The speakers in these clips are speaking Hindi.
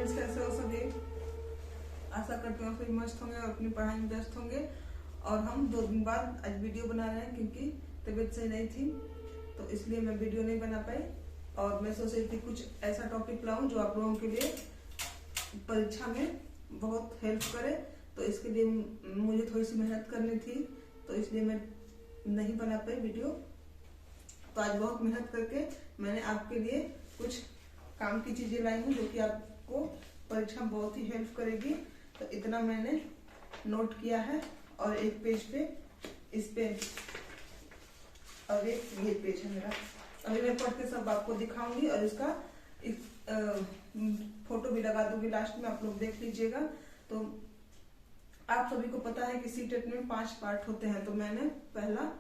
फ्रेंड्स, कैसे हो सभी? आशा करते हो सभी मस्त होंगे और अपनी पढ़ाई में व्यस्त होंगे। और हम 2 दिन बाद आज वीडियो बना रहे हैं क्योंकि तबीयत सही नहीं थी, तो इसलिए मैं वीडियो नहीं बना पाई। और मैं सोच रही थी कुछ ऐसा टॉपिक लाऊं जो आप लोगों के लिए परीक्षा में बहुत हेल्प करे, तो इसके लिए मुझे थोड़ी सी मेहनत करनी थी, तो इसलिए मैं नहीं बना पाई वीडियो। तो आज बहुत मेहनत करके मैंने आपके लिए कुछ काम की चीजें लाई हूँ जो कि आपको परीक्षा में बहुत ही हेल्प करेगी। तो इतना मैंने नोट किया है और एक पेज पे इस पे और एक ये पेज है मेरा। अभी मैं पढ़ के सब आपको दिखाऊंगी और इसका फोटो भी लगा दूंगी लास्ट में, आप लोग देख लीजिएगा। तो आप सभी को पता है कि सीटेट में 5 पार्ट होते हैं, तो मैंने पहला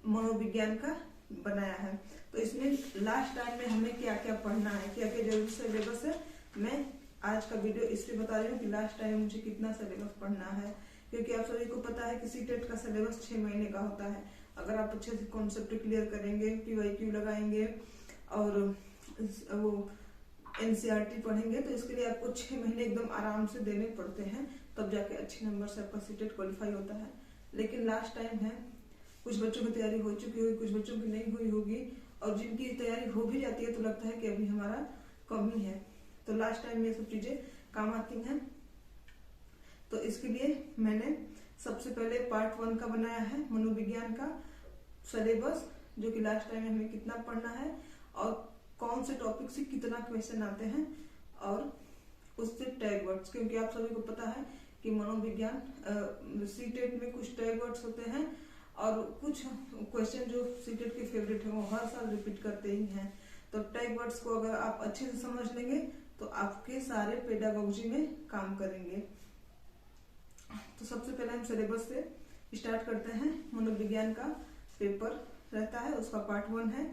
मनोविज्ञान का बनाया है। तो इसमें लास्ट टाइम में हमें क्या क्या पढ़ना है, क्या क्या जरूरी सिलेबस है, मैं आज का वीडियो इसलिए बता रही हूँ कि लास्ट टाइम मुझे कितना सिलेबस पढ़ना है। क्योंकि आप सभी को पता है कि सीटेट का सिलेबस 6 महीने का होता है। अगर आप अच्छे से कॉन्सेप्ट क्लियर करेंगे, PYQ लगाएंगे और वो NCERT पढ़ेंगे, तो इसके लिए आपको 6 महीने एकदम आराम से देने पड़ते हैं, तब जाके अच्छे नंबर से आपका सीटेट क्वालिफाई होता है। लेकिन लास्ट टाइम है, कुछ बच्चों की तैयारी हो चुकी होगी, कुछ बच्चों की नहीं हुई होगी, और जिनकी तैयारी हो भी जाती है तो लगता है कि अभी हमारा कमी है। तो लास्ट टाइम ये सब चीजें काम आती हैं। तो इसके लिए मैंने सबसे पहले पार्ट 1 का बनाया है, मनोविज्ञान का सिलेबस, जो कि लास्ट टाइम में हमें कितना पढ़ना है और कौन से टॉपिक से कितना क्वेश्चन आते हैं, और उससे टैग वर्ड्स। क्योंकि आप सभी को पता है कि मनोविज्ञान सीटेट में कुछ टैग वर्ड्स होते हैं और कुछ क्वेश्चन जो सीटेट के फेवरेट है वो हर साल रिपीट करते ही हैं। तो टैग वर्ड्स को अगर आप अच्छे से समझ लेंगे तो आपके सारे पेडागोजी में काम करेंगे। तो सबसे पहले हम सिलेबस से स्टार्ट करते हैं। मनोविज्ञान का पेपर रहता है, उसका पार्ट 1 है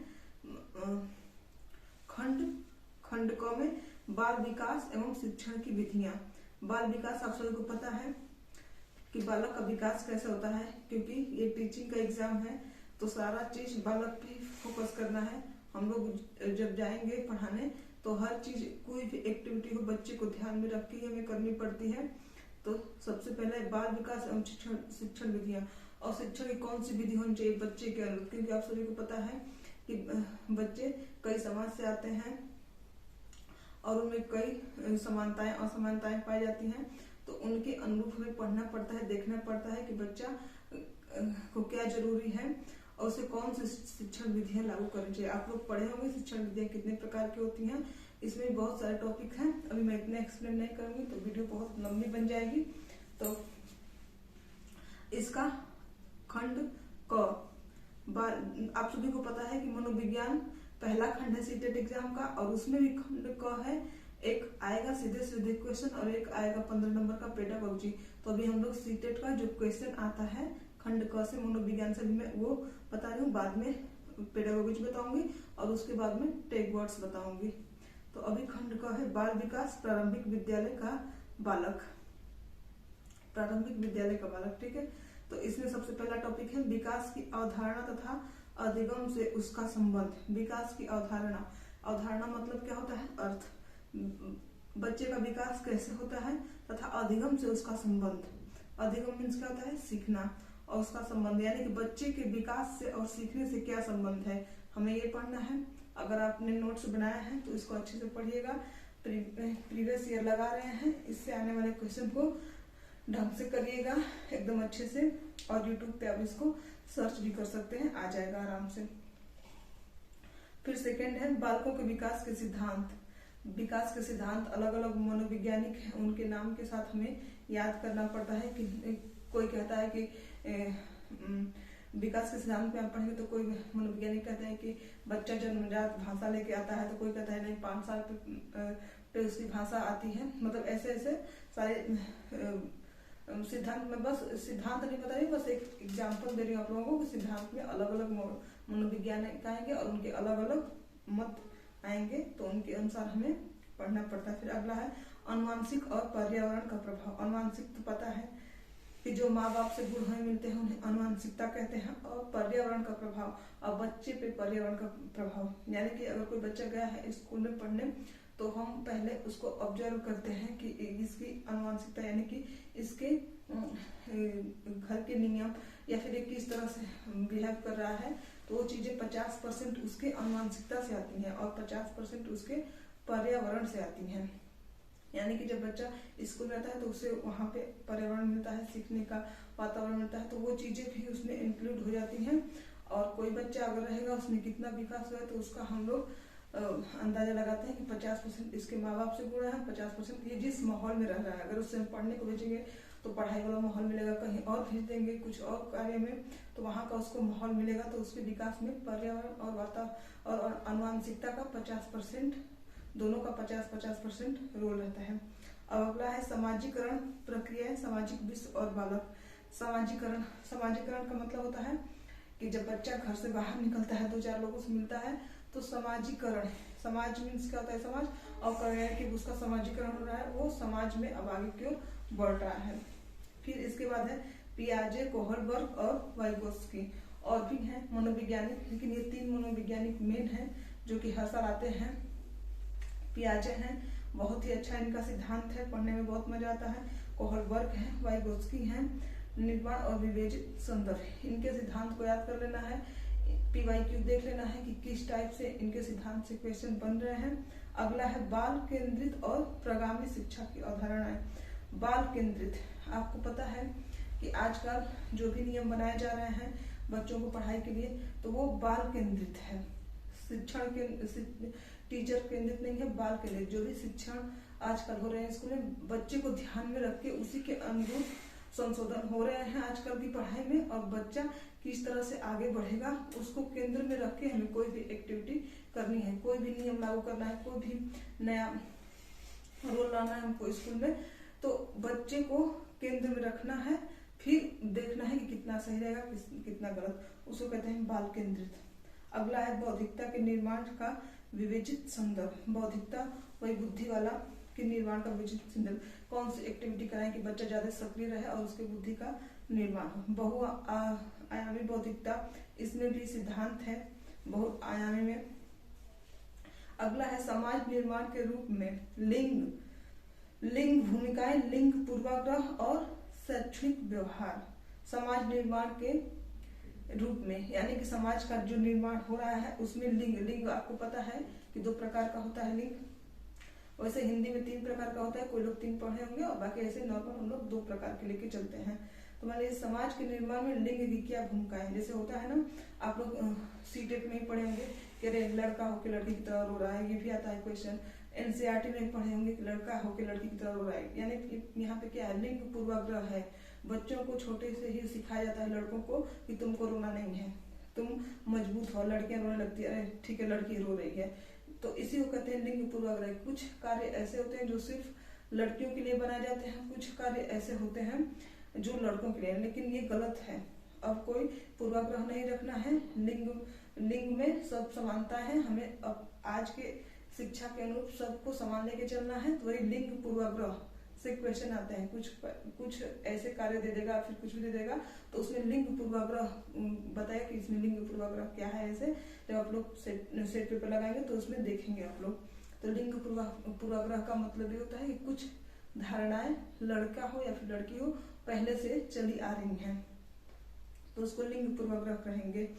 खंड क में बाल विकास एवं शिक्षण की विधियां। बाल विकास आप सभी को पता है कि बालक का विकास कैसे होता है, क्योंकि ये टीचिंग का एग्जाम है तो सारा चीज बालक पे फोकस करना है। हम लोग जब जाएंगे पढ़ाने तो हर चीज, कोई भी एक्टिविटी हो बच्चे को ध्यान में रख के हमें करनी पड़ती है। तो सबसे पहले बाल विकास एवं शिक्षण विधियां, और शिक्षण की कौन सी विधि होनी चाहिए बच्चे के अनुरूप, क्योंकि आप सभी को पता है कि बच्चे कई समाज से आते हैं और उनमें कई समानताएं असमानताएं पाई जाती हैं। तो उनके अनुरूप हमें पढ़ना पड़ता है, देखना पड़ता है कि बच्चा को क्या जरूरी है और उसे कौन सी शिक्षण विधियां लागू करनी चाहिए। आप लोग पढ़े होंगे शिक्षण विधियां कितने प्रकार की होती हैं, इसमें बहुत सारे टॉपिक हैं। अभी मैं इतना एक्सप्लेन नहीं करूंगी तो वीडियो बहुत लंबी बन जाएगी। तो इसका खंड क, आप सभी को पता है कि मनोविज्ञान पहला खंड है सीटेट एग्जाम का, और उसमें भी खंड क है। एक आएगा सीधे सीधे क्वेश्चन और एक आएगा 15 नंबर का पेडागोजी। तो अभी हम लोग सीटेट का जो क्वेश्चन आता है खंड क से मनोविज्ञान से, भी मैं वो बता रही हूँ, बाद में पेडागोजी बताऊंगी और उसके बाद में टैग वर्ड्स बताऊंगी। तो अभी खंड क है बाल विकास प्रारंभिक विद्यालय का बालक, प्रारंभिक विद्यालय का बालक, ठीक है। तो इसमें सबसे पहला टॉपिक है विकास की अवधारणा तथा अधिगम से उसका संबंध। विकास की अवधारणा, अवधारणा मतलब क्या होता है, अर्थ। बच्चे का विकास कैसे होता है तथा अधिगम से उसका संबंध। अधिगम मीन्स क्या होता है, सीखना, और उसका संबंध यानी कि बच्चे के विकास से और सीखने से क्या संबंध है, हमें ये पढ़ना है। अगर आपने नोट्स बनाया है तो इसको अच्छे से पढ़िएगा। प्रीवियस ईयर लगा रहे हैं, इससे आने वाले क्वेश्चन को ढंग से करिएगा एकदम अच्छे से, और यूट्यूब पे आप इसको सर्च भी कर सकते हैं, आ जाएगा आराम से। फिर सेकंड है बालकों के विकास के सिद्धांत। विकास के सिद्धांत अलग अलग मनोवैज्ञानिक हैं, उनके नाम के साथ हमें याद करना पड़ता है। कि कोई कहता है कि विकास के सिद्धांत पे आप पढ़ेंगे, तो कोई मनोवैज्ञानिक कहते हैं कि बच्चा जन्मजात भाषा लेके आता है, तो कोई कहता है नहीं 5 साल पे उसकी भाषा आती है। मतलब ऐसे ऐसे सारे सिद्धांत में, बस सिद्धांत नहीं बता रही, बस एक एग्जाम्पल दे रही हूँ आप लोगों को कि सिद्धांत में अलग अलग मनोवैज्ञानिक आएंगे और उनके अलग अलग मत आएंगे, तो उनके अनुसार हमें पढ़ना पड़ता है। फिर अगला है अनुवांशिक और पर्यावरण का प्रभाव। अनुवांशिक तो पता है कि जो माँ बाप से गुण हमें मिलते हैं उन्हें अनुवांशिकता कहते हैं, और पर्यावरण का प्रभाव, और बच्चे पे पर्यावरण का प्रभाव, यानी कि अगर कोई बच्चा गया है स्कूल में पढ़ने तो हम पहले उसको ऑब्जर्व करते हैं कि इसकी आनुवंशिकता यानी कि इसके घर के नियम या फिर किस तरह से बिहेव कर रहा है, तो वो चीजें 50% उसके आनुवंशिकता से आती हैं और 50% उसके पर्यावरण से आती हैं। यानी कि जब बच्चा स्कूल रहता है तो उसे वहाँ पे पर्यावरण मिलता है, सीखने का वातावरण मिलता है, तो वो चीजें भी उसमें इंक्लूड हो जाती हैं। और कोई बच्चा अगर रहेगा उसमें कितना विकास हुआ है, तो उसका हम लोग अंदाजा लगाते हैं कि 50% इसके माँ बाप से जुड़ा है, 50% ये जिस माहौल में रह रहा है। अगर उससे पढ़ने को भेजेंगे तो पढ़ाई वाला माहौल मिलेगा, कहीं और भेज देंगे कुछ और कार्य में तो वहाँ का उसको माहौल मिलेगा, तो उसके विकास में पर्यावरण और वातावरण और आनुवंशिकता का 50%, दोनों का 50-50% रोल रहता है। अब अगला है सामाजिकरण प्रक्रिया, सामाजिक विश्व और बालक। सामाजिकरण का मतलब होता है कि जब बच्चा घर से बाहर निकलता है, 2-4 लोगों से मिलता है, तो सामाजिकरण, समाज मीन्स क्या होता है, समाज, और करियर कि उसका सामाजिकरण हो रहा है, वो समाज में अब आगे की ओर बढ़ रहा है। फिर इसके बाद है पियाजे, कोहलबर्ग और वाइगोत्स्की। और भी हैं मनोवैज्ञानिक, लेकिन ये 3 मनोवैज्ञानिक मेन हैं जो कि हर साल आते हैं। पियाजे हैं, बहुत ही अच्छा इनका सिद्धांत है, पढ़ने में बहुत मजा आता है। कोहलबर्ग है, वाइगोत्स्की हैं, निर्माण और विवेचित संदर्भ। इनके सिद्धांत को याद कर लेना है, PYQ देख लेना है कि किस टाइप से इनके सिद्धांत से क्वेश्चन बन रहे हैं। अगला है बाल केंद्रित और प्रगामी शिक्षा की अवधारणाएं। बाल केंद्रित, आपको पता है कि आजकल जो भी नियम बनाए जा रहे हैं बच्चों को पढ़ाई के लिए, तो वो बाल केंद्रित है, शिक्षण के टीचर केंद्रित नहीं है, बाल केंद्रित। जो भी शिक्षण आजकल हो रहे हैं स्कूल में, बच्चे को ध्यान में रख के उसी के अनुरूप संशोधन हो रहे हैं आजकल की पढ़ाई में, और बच्चा किस तरह से आगे बढ़ेगा उसको केंद्र में रख के हमें कोई भी एक्टिविटी करनी है, कोई भी नियम लागू करना है, कोई भी नया रोल लाना है हमको स्कूल में, तो बच्चे को केंद्र में रखना है, फिर देखना है कि कितना सही रहेगा कितना गलत, उसको कहते हैं बाल केंद्रित। अगला है बौद्धिकता के निर्माण का विवेचित संदर्भ। बौद्धिकता वही बुद्धि वाला के निर्माण का विवेचित संदर्भ, कौन सी एक्टिविटी कराएं कि बच्चा ज्यादा सक्रिय रहे और उसके बुद्धि का निर्माण हो। बहुआयामी बौद्धिकता, इसमें भी सिद्धांत है बहुआयामी में। अगला है समाज निर्माण के रूप में लिंग भूमिकाएं, लिंग पूर्वाग्रह और शैक्षणिक व्यवहार। समाज निर्माण के रूप में, यानी कि समाज का जो निर्माण हो रहा है उसमें लिंग आपको पता है कि 2 प्रकार का होता है लिंग। वैसे हिंदी में 3 प्रकार का होता है, कोई लोग 3 पढ़े होंगे, और बाकी ऐसे नॉर्मल हम लोग 2 प्रकार के लेके चलते हैं। तो मान लीजिए समाज के निर्माण में लिंग की क्या भूमिका है। जैसे होता है ना, आप लोग सीटेट में ही पढ़े होंगे कि अरे लड़का होकर लड़की की तरह रो रहा है, ये भी आता है क्वेश्चन। NCERT में पढ़े होंगे कि लड़का होकर लड़की की तरह रो रहा है, यानी यहाँ पे क्या है, लिंग पूर्वाग्रह है। बच्चों को छोटे से ही सिखाया जाता है लड़कों को कि तुमको रोना नहीं है, तुम मजबूत हो। लड़कियां रोने लगती है, अरे ठीक है लड़की रो रही है, तो इसी को कहते हैं लिंग पूर्वाग्रह। कुछ कार्य ऐसे होते हैं जो सिर्फ लड़कियों के लिए बनाए जाते हैं, कुछ कार्य ऐसे होते हैं जो लड़कों के लिए, लेकिन ये गलत है। अब कोई पूर्वाग्रह नहीं रखना है, लिंग में सब समानता है, हमें अब आज के शिक्षा के अनुरूप सबको समान लेके चलना है। तो वही लिंग पूर्वाग्रह से क्वेश्चन आते हैं, कुछ ऐसे कार्य दे देगा, फिर कुछ भी दे देगा, तो उसमें लिंग पूर्वाग्रह बताया कि इसमें लिंग पूर्वाग्रह क्या है। ऐसे जब आप लोग सेट पेपर लगाएंगे तो उसमें देखेंगे आप लोग। तो लिंग पूर्वाग्रह का मतलब ये होता है कि कुछ धारणाएं लड़का हो या फिर लड़की हो पहले से चली आ रही हैं, तो उसको लिंग पूर्वाग्रह कहेंगे।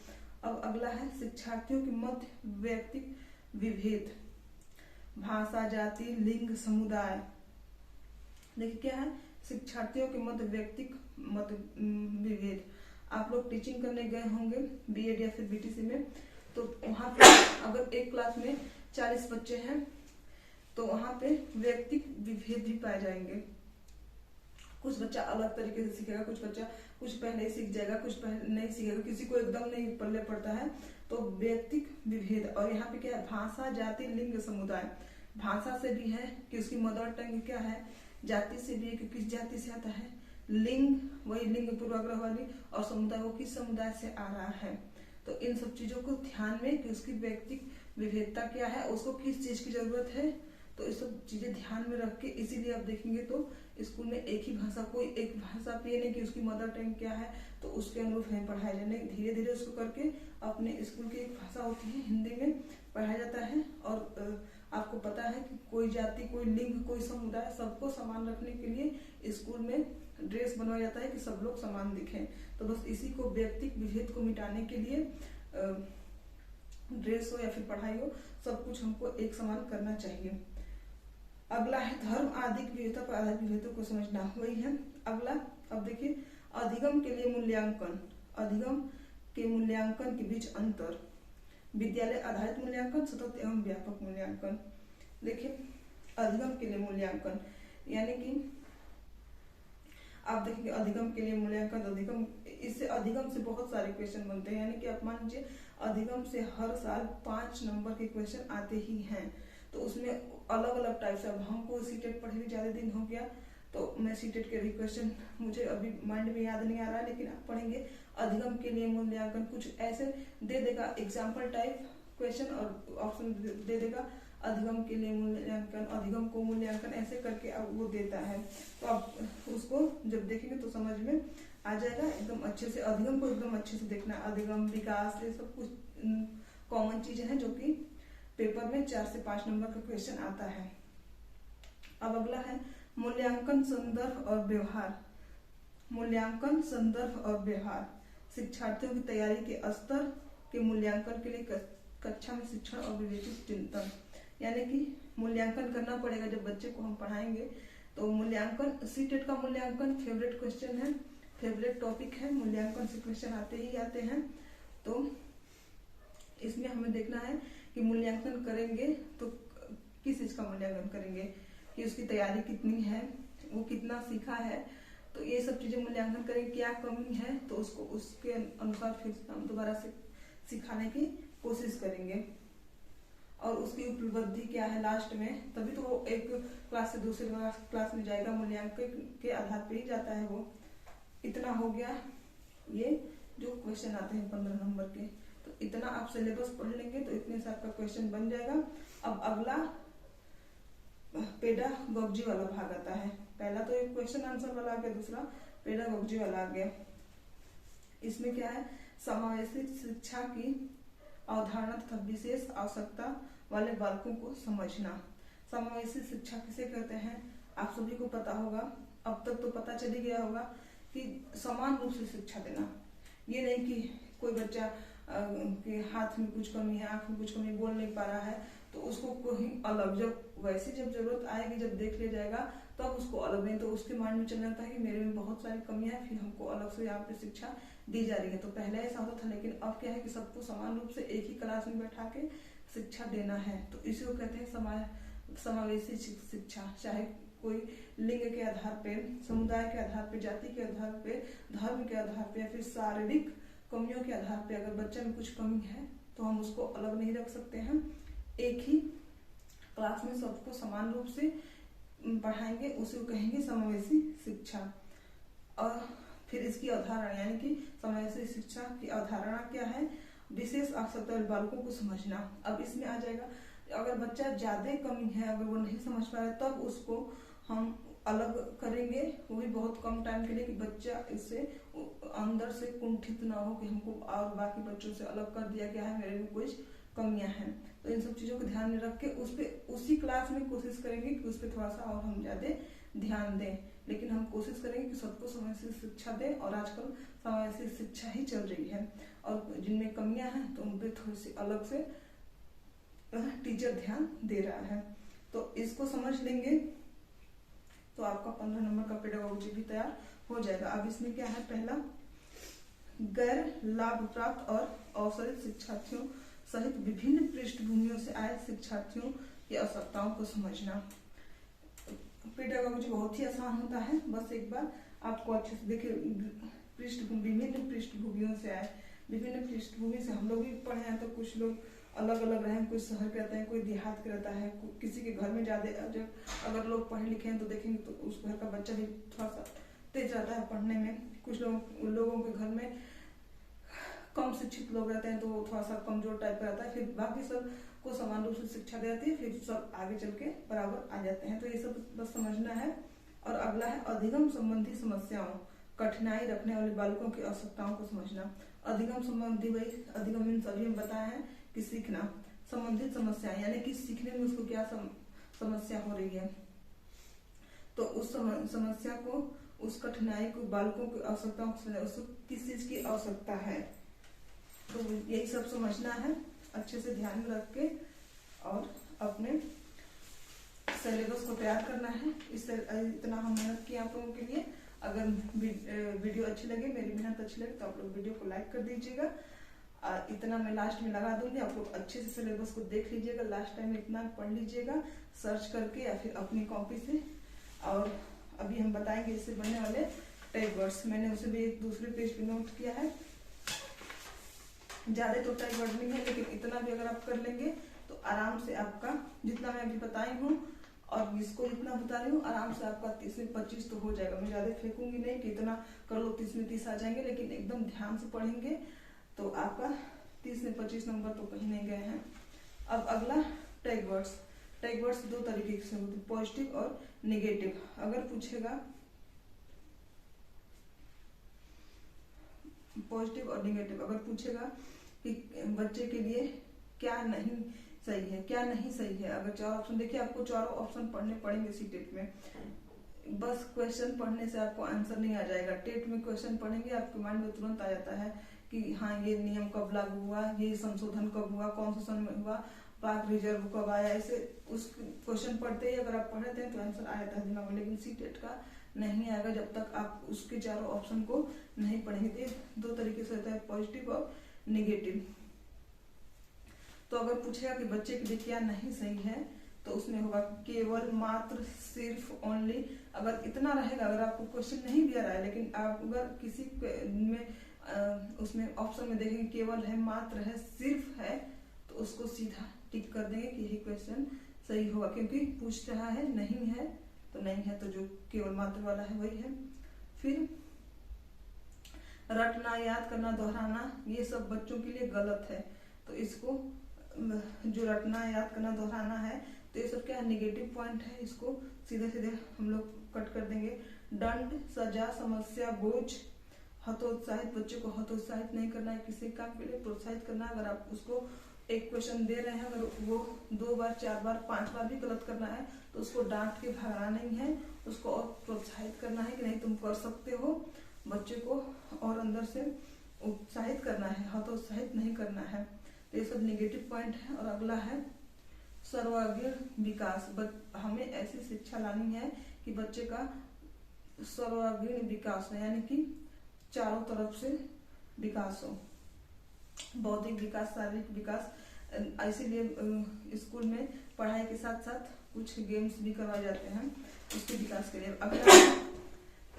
अब अगला है शिक्षार्थियों के मध्य वैयक्तिक विभेद, भाषा, जाति, लिंग, समुदाय। देखिए क्या है, शिक्षार्थियों के मध्य वैयक्तिक मत विभेद। आप लोग टीचिंग करने गए होंगे BEd या फिर BTC में, तो वहाँ पे अगर एक क्लास में 40 बच्चे हैं तो वहाँ पे वैयक्तिक विभेद भी पाए जाएंगे। कुछ बच्चा अलग तरीके से सीखेगा, कुछ बच्चा कुछ पहले ही सीख जाएगा, कुछ पहले नहीं सीखेगा, किसी को एकदम नहीं पल्ले पड़ता है, तो वैयक्तिक विभेद। और यहाँ पे क्या है, भाषा, जाति, लिंग, समुदाय। भाषा से भी है कि उसकी मदर टंग क्या है, जाति से भी है कि किस जाति से आता है, लिंग वही लिंग पूर्वाग्रह वाली, और समुदाय वो किस समुदाय से आ रहा है। तो इन सब चीजों को ध्यान में कि उसकी वैयक्तिक विभेदता क्या है, उसको किस चीज की जरूरत है, तो ये सब चीजें ध्यान में रख के, इसीलिए आप देखेंगे तो स्कूल में एक ही भाषा, कोई एक भाषा पे नहीं कि उसकी मदर टंग क्या है तो उसके अनुरूप हमें पढ़ाया जाए। धीरे धीरे उसको करके अपने स्कूल की एक भाषा होती है हिंदी में पढ़ाया जाता है, और आपको पता है कि कोई जाति, कोई लिंग, कोई समुदाय, सबको समान रखने के लिए स्कूल में ड्रेस बनवाया जाता है कि सब लोग समान दिखें। तो बस इसी को, व्यक्तिक विभेद को मिटाने के लिए ड्रेस हो या फिर पढ़ाई हो, सब कुछ हमको एक समान करना चाहिए। अगला है धर्म आदि विविधता पर आधारित विभेदों को समझना, वही है अगला। अब देखिए, अधिगम के लिए मूल्यांकन, अधिगम के मूल्यांकन के बीच अंतर, विद्यालय आधारित मूल्यांकन, सतत एवं व्यापक मूल्यांकन। देखिए, अधिगम के लिए मूल्यांकन यानी कि आप देखेंगे अधिगम के लिए मूल्यांकन, अधिगम, इससे अधिगम से बहुत सारे क्वेश्चन बनते हैं, यानी कि आप मान लीजिए अधिगम से हर साल 5 नंबर के क्वेश्चन आते ही हैं। तो उसमें अलग अलग टाइप से, अब हमको सीटेट पढ़े भी ज्यादा दिन हो गया, तो मैं सीटेट के भी क्वेश्चन मुझे अभी माइंड में याद नहीं आ रहा है, लेकिन आप पढ़ेंगे अधिगम के लिए मूल्यांकन, कुछ ऐसे दे देगा एग्जाम्पल टाइप क्वेश्चन और ऑप्शन दे देगा अधिगम के लिए मूल्यांकन, अधिगम को मूल्यांकन, ऐसे करके अब वो देता है। तो आप उसको जब देखेंगे तो समझ में आ जाएगा एकदम अच्छे से। अधिगम को एकदम अच्छे से देखना, अधिगम, विकास, ये सब कुछ कॉमन चीजें हैं जो कि पेपर में 4 से 5 नंबर का क्वेश्चन आता है। अब अगला है मूल्यांकन, संदर्भ और व्यवहार। मूल्यांकन, संदर्भ और व्यवहार, शिक्षार्थियों की तैयारी के स्तर के मूल्यांकन के लिए कक्षा में शिक्षण और विवेचित चिंतन, यानी कि मूल्यांकन करना पड़ेगा जब बच्चे को हम पढ़ाएंगे। तो मूल्यांकन, सीटेट का मूल्यांकन फेवरेट क्वेश्चन है, फेवरेट टॉपिक है, मूल्यांकन से क्वेश्चन आते ही आते हैं। तो इसमें हमें देखना है कि मूल्यांकन करेंगे तो किस चीज का मूल्यांकन करेंगे, कि उसकी तैयारी कितनी है, वो कितना सीखा है, तो ये सब चीजें मूल्यांकन करेंगे। क्या कमी है तो उसको उसके अनुसार फिर हम दोबारा से सिखाने की कोशिश करेंगे, और उसकी उपलब्धि क्या है लास्ट में, तभी तो वो एक क्लास से दूसरे क्लास में जाएगा। मूल्यांकन के आधार पे ही जाता है वो। इतना हो गया ये जो क्वेश्चन आते हैं 15 नंबर के, तो इतना आप सिलेबस पढ़ लेंगे तो इतने से आपका क्वेश्चन बन जाएगा। अब अगला पेडागॉजी वाला भाग आता है। पहला तो एक क्वेश्चन आंसर वाला आ गया, दूसरा पेडागॉजी वाला आ गया। इसमें क्या है, समावेशी शिक्षा की अवधारणा तथा विशेष आवश्यकता वाले बालकों को समझना। समावेशी शिक्षा किसे कहते हैं, आप सभी को पता होगा, अब तक तो पता चल ही गया होगा कि समान रूप से शिक्षा देना। ये नहीं कि कोई बच्चा के हाथ में कुछ कमी है, आंख में कुछ कमी, बोल नहीं पा रहा है तो उसको कोई अलग, जब वैसे जब जरूरत आएगी, जब देख लिया जाएगा तब तो उसको अलग, नहीं तो उसके माइंड में चल जाता है कि मेरे में बहुत सारी कमियां हैं, फिर हमको अलग से यहाँ पे शिक्षा दी जा रही है। तो पहले ऐसा होता था, लेकिन अब क्या है कि सबको समान रूप से एक ही क्लास में बैठा के शिक्षा देना है। तो इसी को कहते हैं समावेशी शिक्षा। चाहे कोई लिंग के आधार पे, समुदाय के आधार पे, जाति के आधार पे, धर्म के आधार पे, या फिर शारीरिक कमियों के आधार पे, अगर बच्चे में कुछ कमी है तो हम उसको अलग नहीं रख सकते हैं। एक ही क्लास में सबको समान रूप से पढ़ाएंगे, उसे कहेंगे समावेशी शिक्षा। और फिर इसकी अवधारणा, यानी कि समावेशी शिक्षा की अवधारणा क्या है, विशेष आवश्यकता वाले बालकों को समझना। अब इसमें आ जाएगा, अगर बच्चा ज्यादा कमी है, अगर वो नहीं समझ पा रहा है, तब उसको हम अलग करेंगे, वो भी बहुत कम टाइम के लिए, कि बच्चा इससे अंदर से कुंठित ना हो कि हमको और बाकी बच्चों से अलग कर दिया गया है, मेरे में कुछ कमियां हैं। तो इन सब चीजों को ध्यान में रख के उस पे उसी क्लास में कोशिश करेंगे कि उस पे थोड़ा सा और हम ज्यादा ध्यान दें, लेकिन हम कोशिश करेंगे कि सबको समावेशी शिक्षा दें। और आजकल समावेशी शिक्षा ही चल रही है, और जिनमें कमियां हैं तो उन पे थोड़ी सी अलग से टीचर ध्यान दे रहा है। तो इसको समझ लेंगे तो आपका 15 नंबर का पेडागॉजी भी तैयार हो जाएगा। अब इसमें क्या है, पहला गैर लाभ प्राप्त और अवसरित शिक्षार्थियों सहित विभिन्न पृष्ठभूमियों से आए शिक्षार्थियों की आवश्यकताओं को समझना। पेडागॉजी बहुत ही आसान होता है, बस एक बार आपको अच्छे से देखिए, विभिन्न पृष्ठभूमियों से आए, विभिन्न पृष्ठभूमि से हम लोग भी पढ़े हैं, तो कुछ लोग अलग अलग रहे, कोई शहर के रहता है, कोई देहात के रहता है, किसी के घर में ज्यादा, जब अगर लोग पढ़े लिखे हैं तो देखेंगे तो उस घर का बच्चा भी थोड़ा सा तेज रहता है पढ़ने में। कुछ लोगों के घर में कम शिक्षित लोग रहते हैं तो वो थोड़ा सा कमजोर टाइप का रहता है, फिर बाकी सब को समान रूप से शिक्षा दी जाती है, फिर सब आगे चल के बराबर आ जाते हैं। तो ये सब बस समझना है। और अगला है अधिगम संबंधी समस्याओं, कठिनाई रखने वाले बालकों की आवश्यकताओं को समझना। अधिगम संबंधी, वही अधिगम इन सभी में बताया है कि सीखना, संबंधित समस्या, यानी कि सीखने में उसको क्या समस्या हो रही है, तो उस समस्या को, उस कठिनाई को, बालकों की आवश्यकताओं को, उसको किस चीज की आवश्यकता है, तो यही सब समझना है अच्छे से ध्यान में रख के, और अपने सिलेबस को तैयार करना है। इससे इतना हम मेहनत किए आप लोगों के लिए। अगर वीडियो अच्छी लगे, मेरी मेहनत अच्छी लगे, तो आप लोग वीडियो को लाइक कर दीजिएगा। इतना मैं लास्ट में लगा दूंगी, आप लोग अच्छे से सिलेबस को देख लीजिएगा, लास्ट टाइम में इतना पढ़ लीजिएगा सर्च करके या फिर अपनी कॉपी से। और अभी हम बताएंगे इससे बनने वाले टैग वर्ड्स, मैंने उसे भी एक दूसरे पेज पे नोट किया है। ज्यादा तो टैग वर्ड नहीं है, लेकिन इतना भी अगर आप कर लेंगे तो आराम से आपका, जितना मैं अभी बताई हूँ और इसको जितना बता रही हूँ, आराम से आपका 30 में 25 तो हो जाएगा। मैं ज्यादा फेंकूंगी नहीं कि इतना कर लो 30 में 30 आ जाएंगे, लेकिन एकदम ध्यान से पढ़ेंगे तो आपका 30 में 25 नंबर तो कहीं नहीं गए हैं। अब अगला टैग वर्ड्स। टैग वर्ड्स दो तरीके से होते हैं, पॉजिटिव और नेगेटिव। अगर पूछेगा पॉजिटिव और नेगेटिव, अगर पूछेगा कि बच्चे के लिए क्या नहीं सही है, क्या नहीं सही है, अगर 4 ऑप्शन, देखिए आपको 4 ऑप्शन पढ़ने पड़ेंगे सीटेट में। बस क्वेश्चन पढ़ने से आपको आंसर नहीं आ जाएगा। टेट में क्वेश्चन पढ़ेंगे, आपके माइंड में तुरंत आ जाता है कि हाँ ये नियम कब लागू हुआ, ये संशोधन कब हुआ, कौन से सन में हुआ, पाक रिजर्व कब आया, ऐसे उस क्वेश्चन पढ़ते ही अगर आप पढ़ते हैं तो आंसर आ जाता है दिमाग में। लेकिन सीटेट का नहीं आएगा जब तक आप उसके 4 ऑप्शन को नहीं पढ़ेंगे। तो दो तरीके से होता है, पॉजिटिव और नेगेटिव। तो अगर पूछेगा कि बच्चे के लिए क्या नहीं सही है, तो उसमें होगा केवल, मात्र, सिर्फ, ओनली। अगर इतना रहेगा, अगर आपको क्वेश्चन नहीं भी आ रहा है, लेकिन आप अगर किसी में उसमें ऑप्शन में देखेंगे केवल है, मात्र है, सिर्फ है, तो उसको सीधा टिक कर देंगे कि यही क्वेश्चन सही होगा, क्योंकि पूछ रहा है नहीं है तो नहीं है, तो जो केवल मात्र वाला है वही है। फिर रटना, याद करना, दोहराना, ये सब बच्चों के लिए गलत है, तो इसको जो रटना, याद करना, दोहराना है, तो ये सब क्या नेगेटिव पॉइंट है, इसको सीधे सीधे हम लोग कट कर देंगे। दंड, सजा, समस्या, बोझ, हतोत्साहित, बच्चे को हतोत्साहित नहीं करना है, किसी काम के लिए प्रोत्साहित करना। अगर आप उसको एक क्वेश्चन दे रहे हैं, अगर वो 2 बार 4 बार 5 बार भी गलत करना है, तो उसको डांट के भगाना नहीं है, उसको और प्रोत्साहित करना है कि नहीं तुम कर सकते हो। बच्चे को और अंदर से उत्साहित करना है, हतोत्साहित नहीं करना है। तो ये सब नेगेटिव पॉइंट है। और अगला है सर्वांगीण विकास। हमें ऐसी शिक्षा लानी है कि बच्चे का सर्वांगीण विकास हो, यानी कि चारों तरफ से विकास हो, बौद्धिक विकास, शारीरिक विकास। इसीलिए स्कूल में पढ़ाई के साथ साथ कुछ गेम्स भी करवाए जाते हैं उसके विकास के लिए। अगला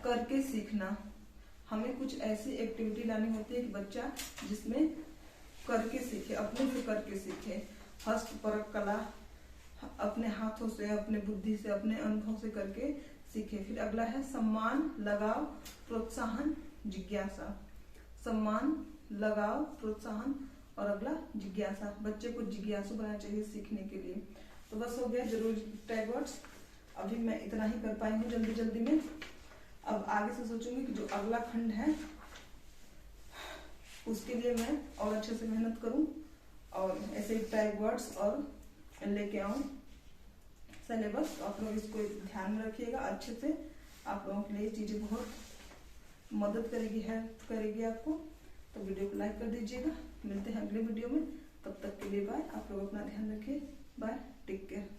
करके सीखना। हमें कुछ ऐसी एक्टिविटी लानी होती है कि बच्चा जिसमें करके सीखे, अपने से करके सीखे। हस्तपरक कला, अपने हाथों से, अपने बुद्धि से, अपने अनुभव से करके सीखे। फिर अगला है सम्मान, लगाव, प्रोत्साहन, जिज्ञासा। सम्मान, लगाव, प्रोत्साहन और अगला जिज्ञासा। बच्चे को जिज्ञासु बनाना चाहिए सीखने के लिए। तो बस हो गया जरूरी टैग वर्ड्स। अभी मैं इतना ही कर पाई हूँ जल्दी जल्दी में। अब आगे से सोचूंगी कि जो अगला खंड है उसके लिए मैं और अच्छे से मेहनत करूं और ऐसे ही टैग वर्ड्स और लेके आऊं सिलेबस। तो आप लोग इसको ध्यान में रखिएगा अच्छे से। आप लोगों के लिए ये चीजें बहुत मदद करेगी, हेल्प करेगी आपको। तो वीडियो को लाइक कर दीजिएगा। मिलते हैं अगले वीडियो में, तब तक के लिए बाय। आप लोग अपना ध्यान रखिए। Bye, take care.